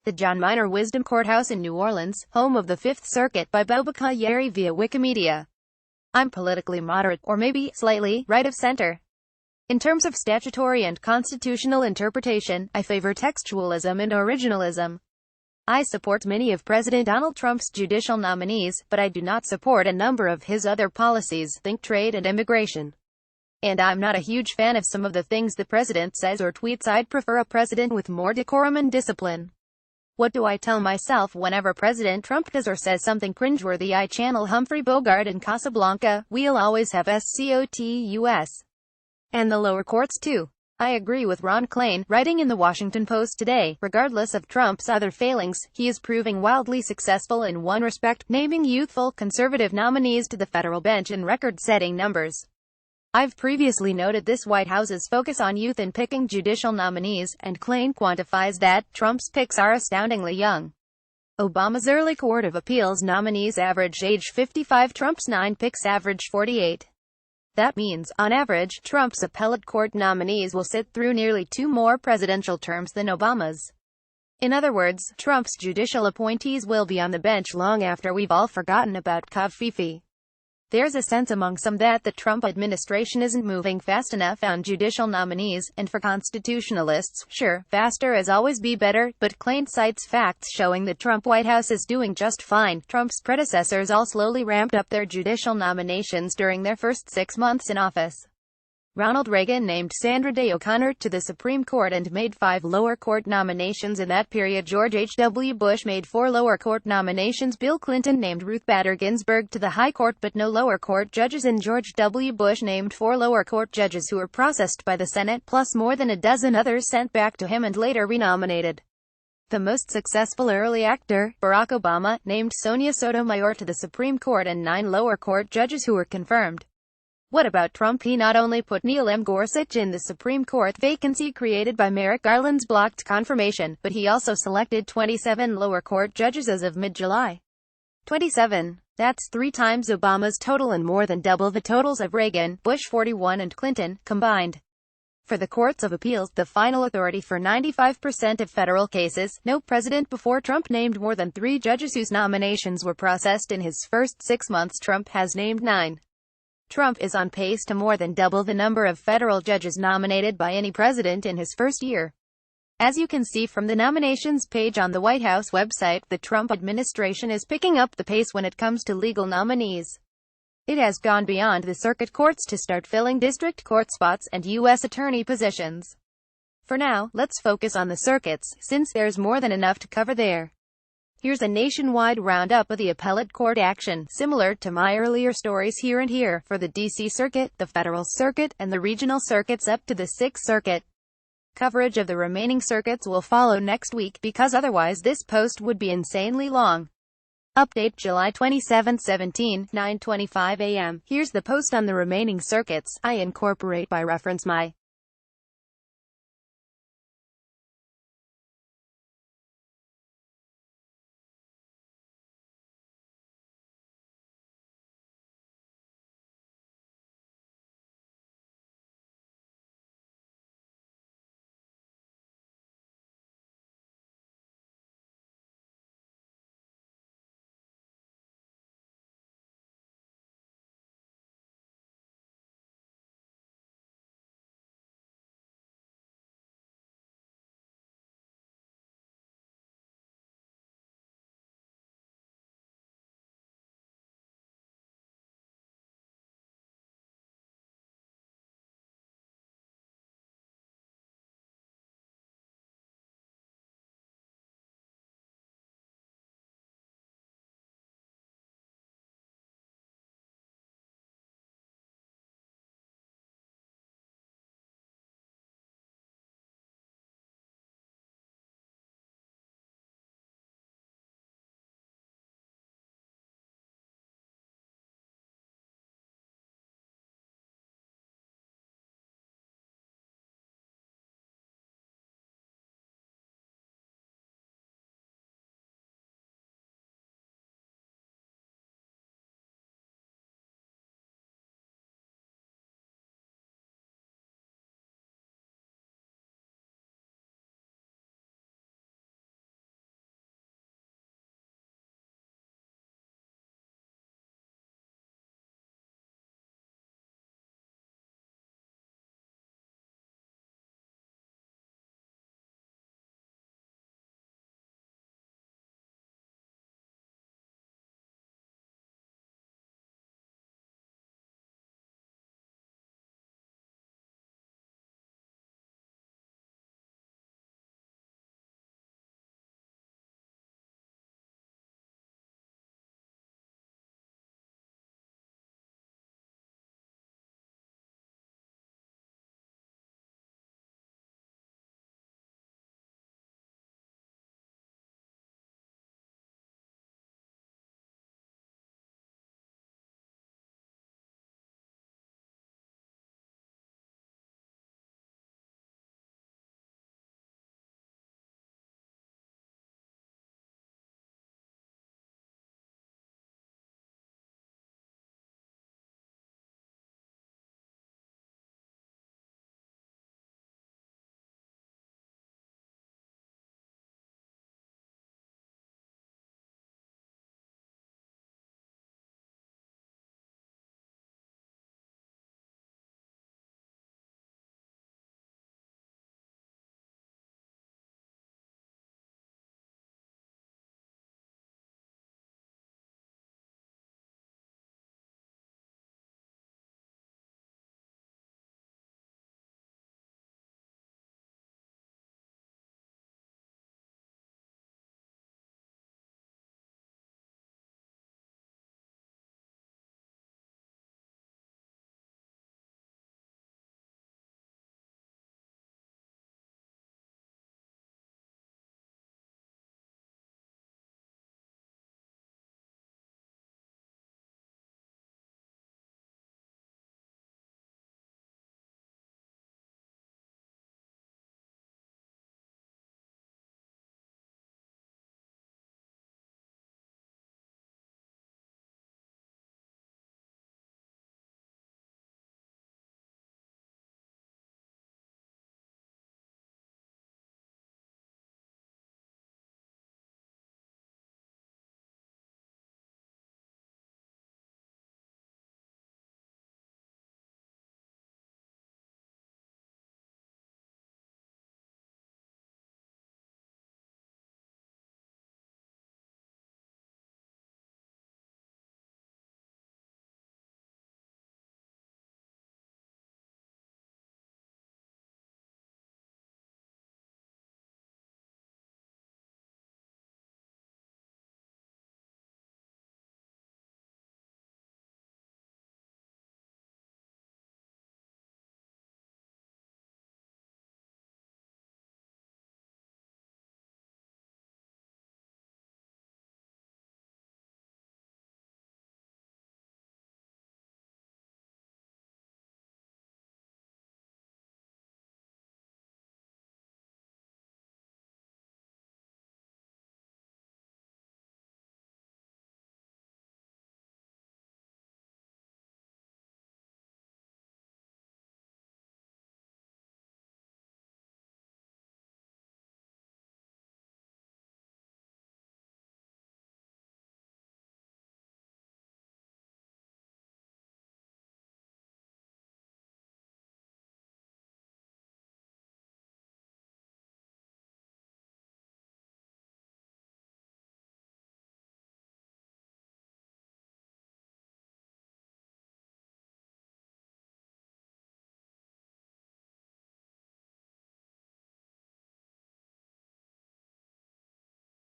The John Minor Wisdom Courthouse in New Orleans, home of the Fifth Circuit by Boubacar Yeri via Wikimedia. I'm politically moderate, or maybe slightly right of center. In terms of statutory and constitutional interpretation, I favor textualism and originalism. I support many of President Donald Trump's judicial nominees, but I do not support a number of his other policies, think trade and immigration. And I'm not a huge fan of some of the things the president says or tweets. I'd prefer a president with more decorum and discipline. What do I tell myself whenever President Trump does or says something cringeworthy? I channel Humphrey Bogart in Casablanca, we'll always have SCOTUS. And the lower courts too. I agree with Ron Klain, writing in the Washington Post today, regardless of Trump's other failings, he is proving wildly successful in one respect, naming youthful, conservative nominees to the federal bench in record-setting numbers. I've previously noted this White House's focus on youth in picking judicial nominees, and Klain quantifies that Trump's picks are astoundingly young. Obama's early Court of Appeals nominees averaged age 55, Trump's 9 picks averaged 48. That means, on average, Trump's appellate court nominees will sit through nearly 2 more presidential terms than Obama's. In other words, Trump's judicial appointees will be on the bench long after we've all forgotten about Covfefe. There's a sense among some that the Trump administration isn't moving fast enough on judicial nominees, and for constitutionalists, sure, faster is always be better, but Klain cites facts showing the Trump White House is doing just fine. Trump's predecessors all slowly ramped up their judicial nominations during their first 6 months in office. Ronald Reagan named Sandra Day O'Connor to the Supreme Court and made 5 lower court nominations in that period. George H.W. Bush made 4 lower court nominations. Bill Clinton named Ruth Bader Ginsburg to the High Court but no lower court judges, and George W. Bush named 4 lower court judges who were processed by the Senate, plus more than a dozen others sent back to him and later renominated. The most successful early actor, Barack Obama, named Sonia Sotomayor to the Supreme Court and 9 lower court judges who were confirmed. What about Trump? He not only put Neil M. Gorsuch in the Supreme Court vacancy created by Merrick Garland's blocked confirmation, but he also selected 27 lower court judges as of mid-July. 27. That's 3 times Obama's total and more than double the totals of Reagan, Bush 41 and Clinton, combined. For the courts of appeals, the final authority for 95% of federal cases, no president before Trump named more than 3 judges whose nominations were processed in his first 6 months. Trump has named 9. Trump is on pace to more than double the number of federal judges nominated by any president in his first year. As you can see from the nominations page on the White House website, the Trump administration is picking up the pace when it comes to legal nominees. It has gone beyond the circuit courts to start filling district court spots and U.S. attorney positions. For now, let's focus on the circuits, since there's more than enough to cover there. Here's a nationwide roundup of the appellate court action, similar to my earlier stories here and here, for the D.C. Circuit, the Federal Circuit, and the regional circuits up to the 6th Circuit. Coverage of the remaining circuits will follow next week, because otherwise this post would be insanely long. Update July 27, 9:25 a.m. Here's the post on the remaining circuits. I incorporate by reference my